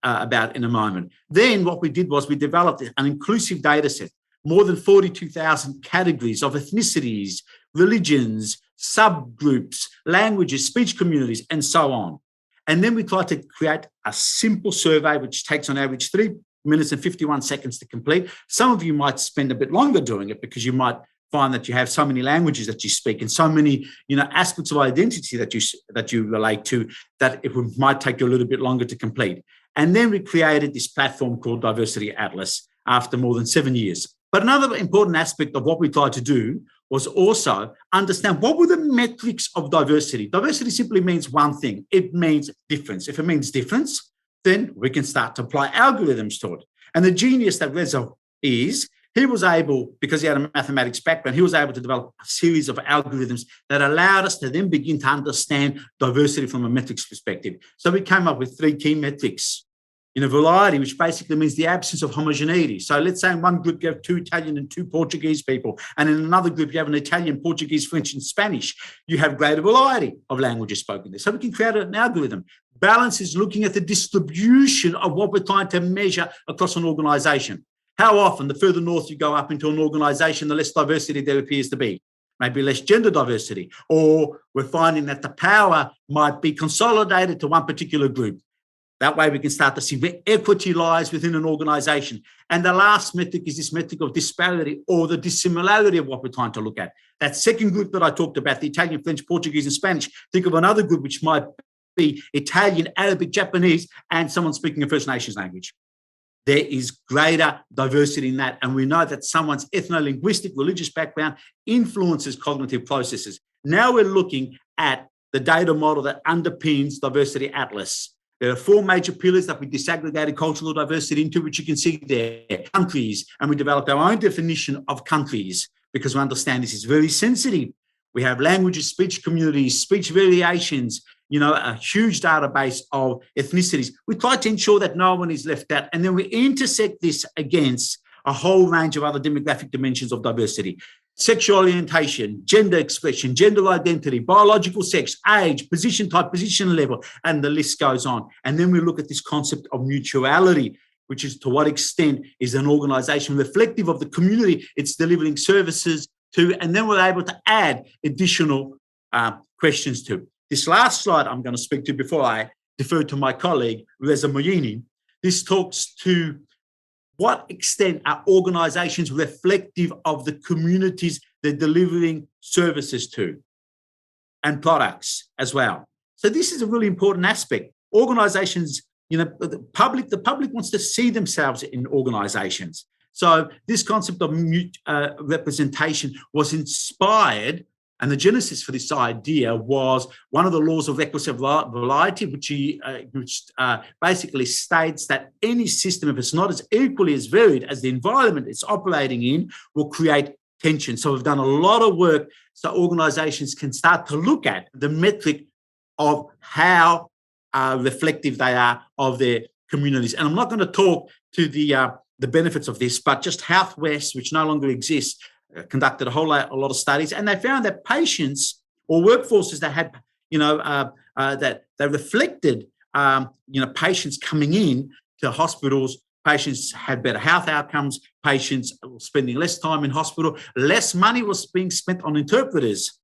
about in a moment. Then what we did was we developed an inclusive data set, more than 42,000 categories of ethnicities, religions, subgroups, languages, speech communities, and so on. And then we tried to create a simple survey, which takes on average 3 minutes and 51 seconds to complete. Some of you might spend a bit longer doing it because you might find that you have so many languages that you speak and so many aspects of identity that you relate to that it might take you a little bit longer to complete. And then we created this platform called Diversity Atlas after more than 7 years. But another important aspect of what we tried to do was also understand what were the metrics of diversity. Diversity simply means one thing. It means difference. If it means difference, then we can start to apply algorithms to it. And the genius that Reza is, he was able, because he had a mathematics background, he was able to develop a series of algorithms that allowed us to then begin to understand diversity from a metrics perspective. So we came up with 3 key metrics. Variety, which basically means the absence of homogeneity. So let's say in one group you have 2 Italian and 2 Portuguese people, and in another group you have an Italian, Portuguese, French, and Spanish. You have greater variety of languages spoken there. So we can create an algorithm. Balance is looking at the distribution of what we're trying to measure across an organisation. How often, the further north you go up into an organisation, the less diversity there appears to be. Maybe less gender diversity, or we're finding that the power might be consolidated to one particular group. That way we can start to see where equity lies within an organisation. And the last metric is this metric of disparity, or the dissimilarity of what we're trying to look at. That second group that I talked about, the Italian, French, Portuguese and Spanish, think of another group which might be Italian, Arabic, Japanese, and someone speaking a First Nations language. There is greater diversity in that. And we know that someone's ethno-linguistic, religious background influences cognitive processes. Now we're looking at the data model that underpins Diversity Atlas. There are 4 major pillars that we disaggregated cultural diversity into, which you can see there. Countries, and we developed our own definition of countries because we understand this is very sensitive. We have languages, speech communities, speech variations, a huge database of ethnicities. We try to ensure that no one is left out, and then we intersect this against a whole range of other demographic dimensions of diversity. Sexual orientation, gender expression, gender identity, biological sex, age, position type, position level, and the list goes on. And then we look at this concept of mutuality, which is to what extent is an organisation reflective of the community it's delivering services to, and then we're able to add additional questions to. This last slide I'm going to speak to before I defer to my colleague, Reza Moyini. This talks to what extent are organisations reflective of the communities they're delivering services to and products as well. So this is a really important aspect. Organisations, the public wants to see themselves in organisations. So this concept of representation was inspired, and the genesis for this idea was one of the laws of requisite variety, which basically states that any system, if it's not as equally as varied as the environment it's operating in, will create tension. So we've done a lot of work so organisations can start to look at the metric of how reflective they are of their communities. And I'm not going to talk to the benefits of this, but just Health West, which no longer exists, conducted a lot of studies, and they found that patients or workforces that had, that they reflected, patients coming in to hospitals, patients had better health outcomes, patients were spending less time in hospital, less money was being spent on interpreters.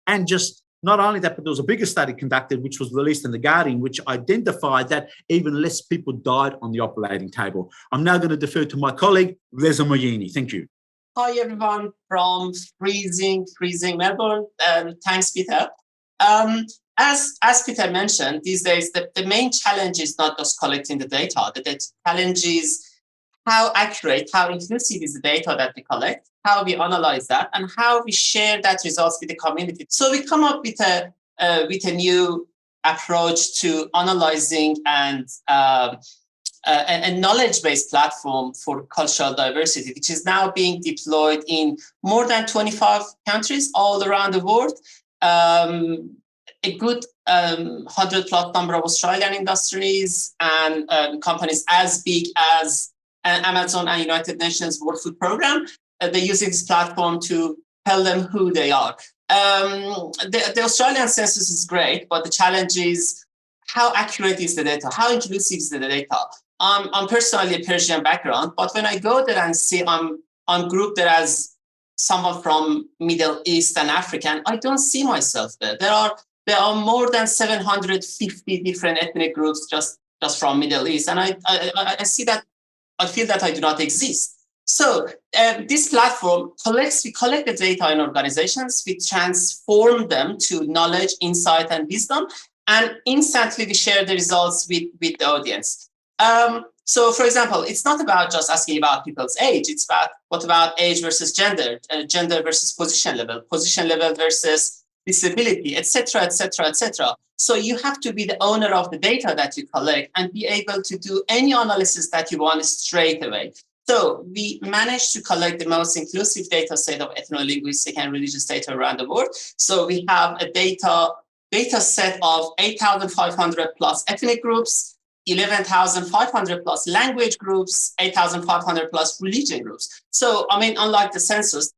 And just not only that, but there was a bigger study conducted, which was released in The Guardian, which identified that even less people died on the operating table. I'm now going to defer to my colleague, Reza Moyini. Thank you. Hi, everyone from freezing Melbourne. Thanks, Peter. As Peter mentioned, these days, the main challenge is not just collecting the data. The challenge is how accurate, how inclusive is the data that we collect, how we analyze that, and how we share that results with the community. So we come up with a new approach to analyzing and a knowledge-based platform for cultural diversity, which is now being deployed in more than 25 countries all around the world. A good 100+ number of Australian industries and companies as big as Amazon and United Nations World Food Programme, they're using this platform to tell them who they are. The Australian census is great, but the challenge is how accurate is the data? How inclusive is the data? I'm personally a Persian background, but when I go there and see I'm grouped there as someone from Middle East and African, I don't see myself there. There are more than 750 different ethnic groups just from Middle East, and I see that. I feel that I do not exist. So this platform we collect the data in organizations, we transform them to knowledge, insight, and wisdom, and instantly we share the results with the audience. So, for example, it's not about just asking about people's age. It's about what about age versus gender, gender versus position level versus disability, etc., etc., etc. So you have to be the owner of the data that you collect and be able to do any analysis that you want straight away. So we managed to collect the most inclusive data set of ethno-linguistic and religious data around the world. So we have a data set of 8,500 plus ethnic groups, 11,500 plus language groups, 8,500 plus religion groups. So, I mean, unlike the census,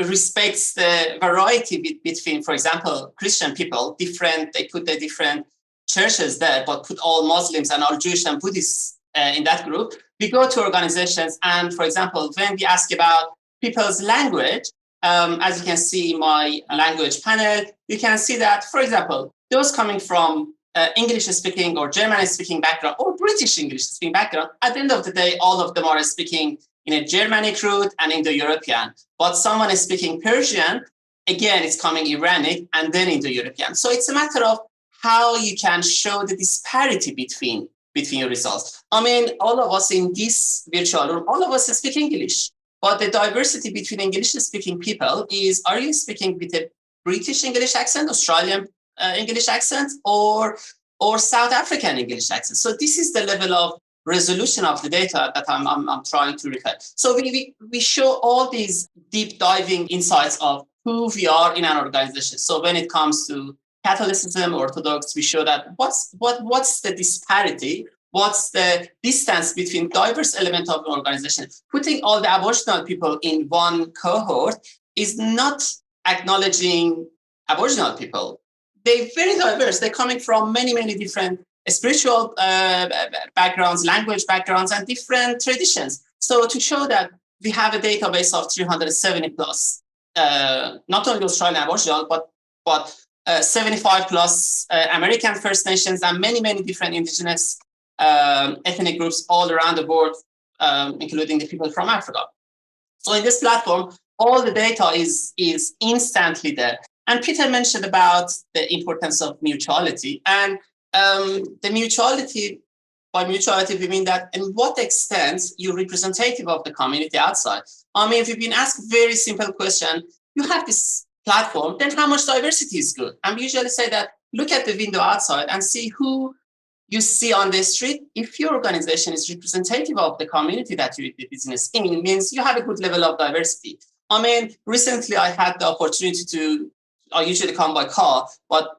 respects the variety between, for example, Christian people, they put the different churches there, but put all Muslims and all Jewish and Buddhists in that group. We go to organizations and, for example, when we ask about people's language, as you can see in my language panel, you can see that, for example, those coming from English-speaking or German-speaking background or British English-speaking background, at the end of the day, all of them are speaking in a Germanic root and Indo-European. But someone is speaking Persian, again, it's coming Iranic and then Indo-European. So it's a matter of how you can show the disparity between your results. I mean, all of us in this virtual room, all of us speak English, but the diversity between English-speaking people is, are you speaking with a British English accent, Australian English accent, or or South African English accent. So this is the level of resolution of the data that I'm trying to refer. So we show all these deep diving insights of who we are in an organization. So when it comes to Catholicism, Orthodox, we show that what's the disparity, what's the distance between diverse elements of an organization. Putting all the Aboriginal people in one cohort is not acknowledging Aboriginal people. They're very diverse. They're coming from many different spiritual backgrounds, language backgrounds, and different traditions. So to show that we have a database of 370 plus, not only Australian Aboriginal, but 75 plus American First Nations and many different indigenous ethnic groups all around the world, including the people from Africa. So in this platform, all the data is instantly there. And Peter mentioned about the importance of mutuality. And the mutuality, by mutuality, we mean that in what extent you're representative of the community outside. I mean, if you've been asked a very simple question, you have this platform, then how much diversity is good? And we usually say that, look at the window outside and see who you see on the street. If your organization is representative of the community that you do business in, it means you have a good level of diversity. I mean, recently I had the opportunity I usually come by car, but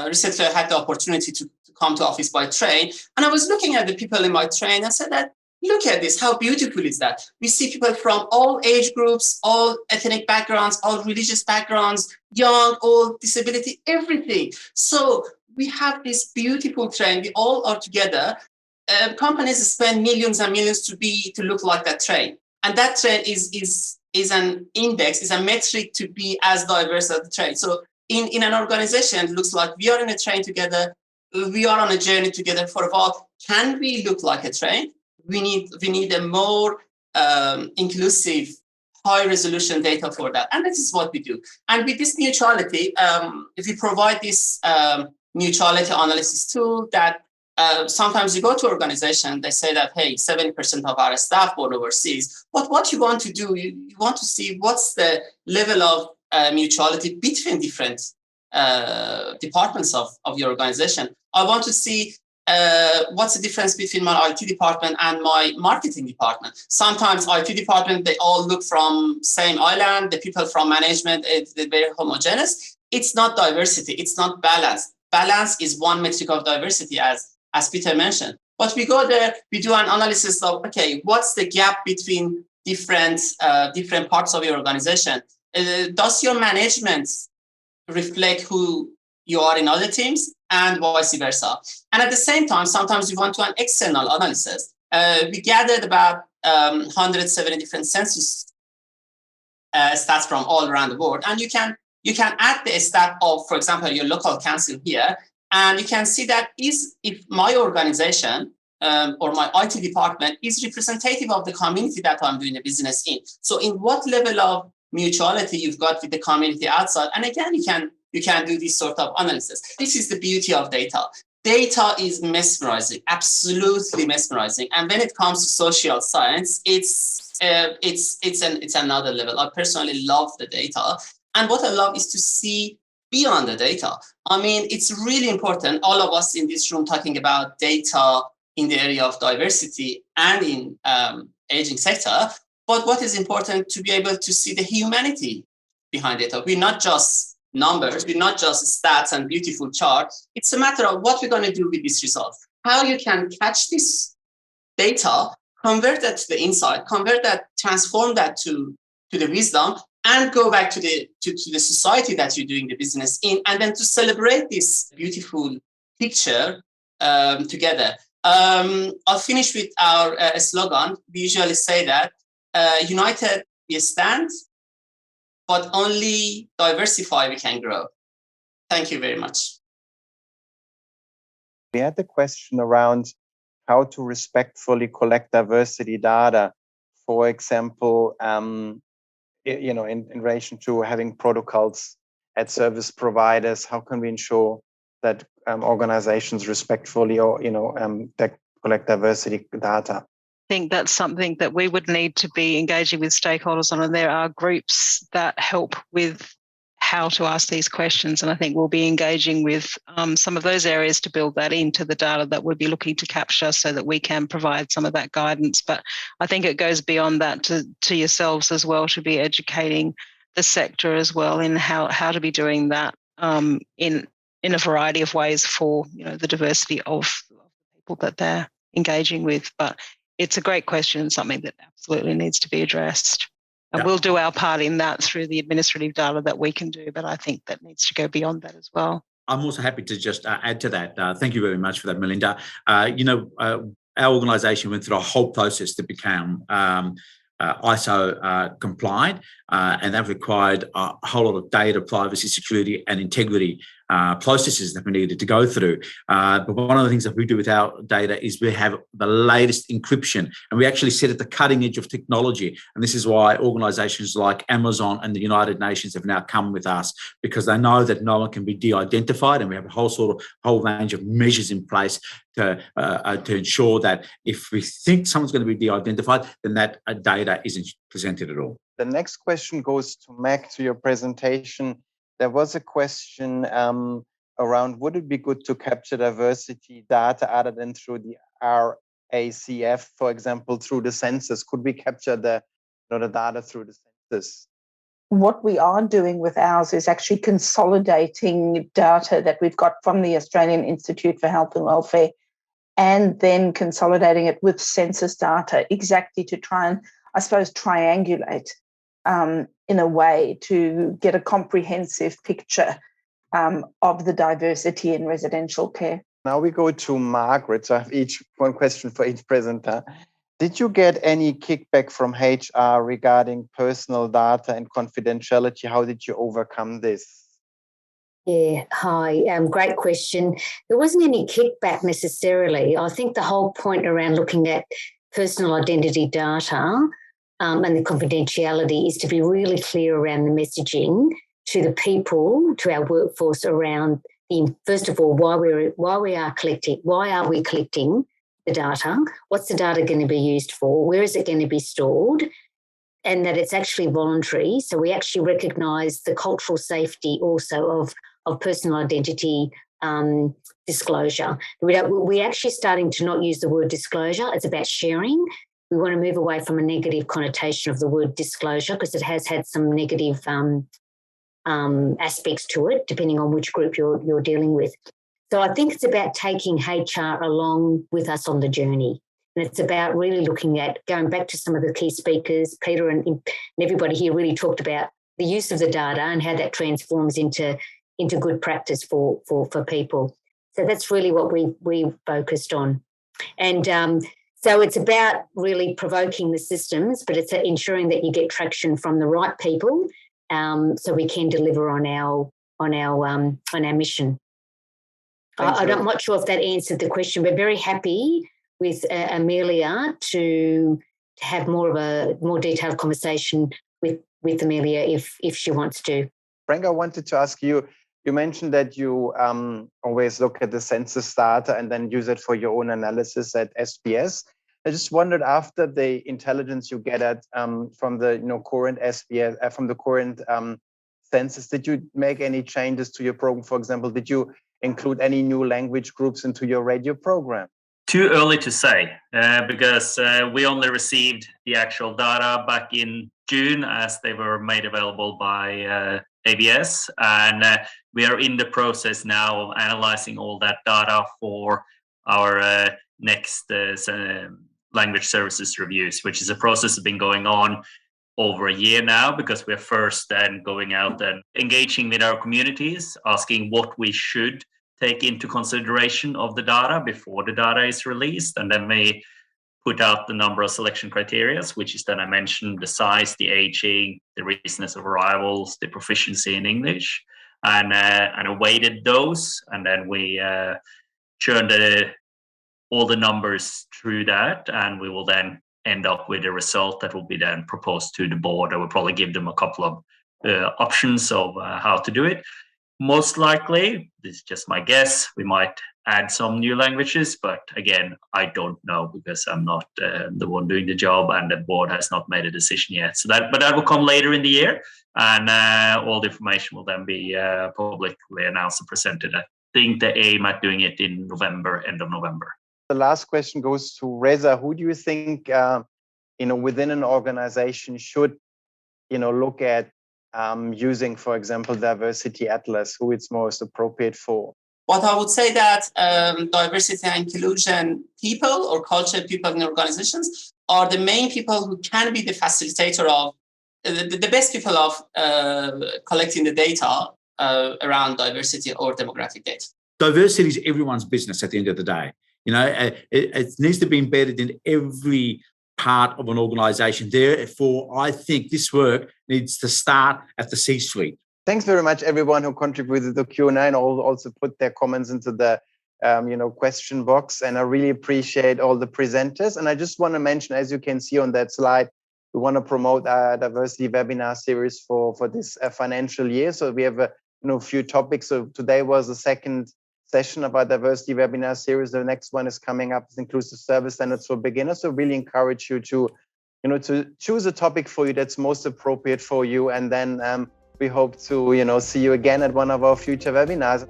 recently I had the opportunity to come to office by train. And I was looking at the people in my train and said that, look at this, how beautiful is that? We see people from all age groups, all ethnic backgrounds, all religious backgrounds, young, old, disability, everything. So we have this beautiful train. We all are together. Companies spend millions and millions to look like that train. And that train is an index, is a metric to be as diverse as the train. So in an organization, it looks like we are in a train together. We are on a journey together for a while. Can we look like a train? We need a more inclusive, high resolution data for that. And this is what we do. And with this mutuality, if we provide this mutuality analysis tool that sometimes you go to organization, they say that, hey, 70% of our staff go overseas. But what you want to do, you want to see what's the level of mutuality between different departments of your organization. I want to see what's the difference between my IT department and my marketing department. Sometimes IT department, they all look from same island. The people from management, they're very homogeneous. It's not diversity. It's not balance. Balance is one metric of diversity, as Peter mentioned. But we go there, we do an analysis of, okay, what's the gap between different parts of your organization? Does your management reflect who you are in other teams, and vice versa? And at the same time, sometimes we want to do an external analysis. We gathered about 170 different census stats from all around the world, and you can add the stat of, for example, your local council here, and you can see that if my organization or my IT department is representative of the community that I'm doing the business in. So in what level of mutuality you've got with the community outside. And again, you can do this sort of analysis. This is the beauty of data. Data is mesmerizing, absolutely mesmerizing. And when it comes to social science, it's another level. I personally love the data. And what I love is to see beyond the data. I mean, it's really important, all of us in this room talking about data in the area of diversity and in aging sector. But what is important to be able to see the humanity behind data. We're not just numbers, we're not just stats and beautiful charts. It's a matter of what we're going to do with this result. How you can catch this data, convert that to the insight, transform that to the wisdom, and go back to the society that you're doing the business in, and then to celebrate this beautiful picture together. I'll finish with our slogan. We usually say that united we stand, but only diversify we can grow. Thank you very much. We had the question around how to respectfully collect diversity data, for example, in relation to having protocols at service providers. How can we ensure that organizations respectfully that collect diversity data? I think that's something that we would need to be engaging with stakeholders on, and there are groups that help with how to ask these questions. And I think we'll be engaging with some of those areas to build that into the data that we'll be looking to capture so that we can provide some of that guidance. But I think it goes beyond that to yourselves as well, to be educating the sector as well in how to be doing that in a variety of ways for, you know, the diversity of people that they're engaging with. But it's a great question, something that absolutely needs to be addressed. And we'll do our part in that through the administrative data that we can do, but I think that needs to go beyond that as well. I'm also happy to just add to that. Thank you very much for that, Melinda. Our organisation went through a whole process to become ISO compliant, and that required a whole lot of data privacy, security and integrity processes that we needed to go through. But one of the things that we do with our data is we have the latest encryption, and we actually sit at the cutting edge of technology. And this is why organisations like Amazon and the United Nations have now come with us, because they know that no one can be de-identified, and we have a whole range of measures in place to ensure that if we think someone's going to be de-identified, then that data isn't presented at all. The next question goes to Meg, to your presentation. There was a question around, would it be good to capture diversity data other than through the RACF, for example, through the census? Could we capture the data through the census? What we are doing with ours is actually consolidating data that we've got from the Australian Institute for Health and Welfare, and then consolidating it with census data, exactly to try and, I suppose, triangulate in a way to get a comprehensive picture of the diversity in residential care. Now we go to Margaret. So I have one question for each presenter. Did you get any kickback from HR regarding personal data and confidentiality? How did you overcome this? Yeah, hi, great question. There wasn't any kickback necessarily. I think the whole point around looking at personal identity data and the confidentiality is to be really clear around the messaging to the people, to our workforce around first of all, why are we collecting the data? What's the data going to be used for? Where is it going to be stored? And that it's actually voluntary. So we actually recognise the cultural safety also of personal identity disclosure. We're actually starting to not use the word disclosure. It's about sharing. We want to move away from a negative connotation of the word disclosure, because it has had some negative aspects to it, depending on which group you're dealing with. So I think it's about taking HR along with us on the journey. And it's about really looking at, going back to some of the key speakers, Peter and everybody here really talked about the use of the data and how that transforms into good practice for people. So that's really what we focused on. And so it's about really provoking the systems, but it's ensuring that you get traction from the right people, so we can deliver on our mission. I'm not sure if that answered the question, but very happy with Amelia to have more detailed conversation with Amelia if she wants to. Frank, I wanted to ask you. You mentioned that you always look at the census data and then use it for your own analysis at SBS. I just wondered, after the intelligence you get at from the current SBS, from the current census, did you make any changes to your program? For example, did you include any new language groups into your radio program? Too early to say, because we only received the actual data back in June as they were made available by ABS, and we are in the process now of analyzing all that data for our next language services reviews, which is a process that's been going on over a year now, because we're first then going out and engaging with our communities, asking what we should take into consideration of the data before the data is released, and then we put out the number of selection criteria, which is then I mentioned the size, the aging, the recentness of arrivals, the proficiency in English, and awaited those, and then we churned all the numbers through that, and we will then end up with a result that will be then proposed to the board. I will probably give them a couple of options of how to do it. Most likely, this is just my guess, we might add some new languages, but again, I don't know, because I'm not the one doing the job and the board has not made a decision yet. But that will come later in the year. And all the information will then be publicly announced and presented. I think the aim at doing it in November, end of November. The last question goes to Reza. Who do you think, within an organization should, look at using, for example, Diversity Atlas, who it's most appropriate for? What I would say that diversity and inclusion people or culture people in organizations are the main people who can be the facilitator of the best people of collecting the data around diversity or demographic data. Diversity is everyone's business at the end of the day. It needs to be embedded in every part of an organization. Therefore, I think this work needs to start at the C-suite. Thanks very much, everyone who contributed to Q&A and also put their comments into the question box. And I really appreciate all the presenters. And I just want to mention, as you can see on that slide, we want to promote our diversity webinar series for this financial year. So we have a few topics. So today was the second session about diversity webinar series. The next one is coming up, is inclusive service standards for beginners. So really encourage you to choose a topic for you that's most appropriate for you. And then we hope to see you again at one of our future webinars.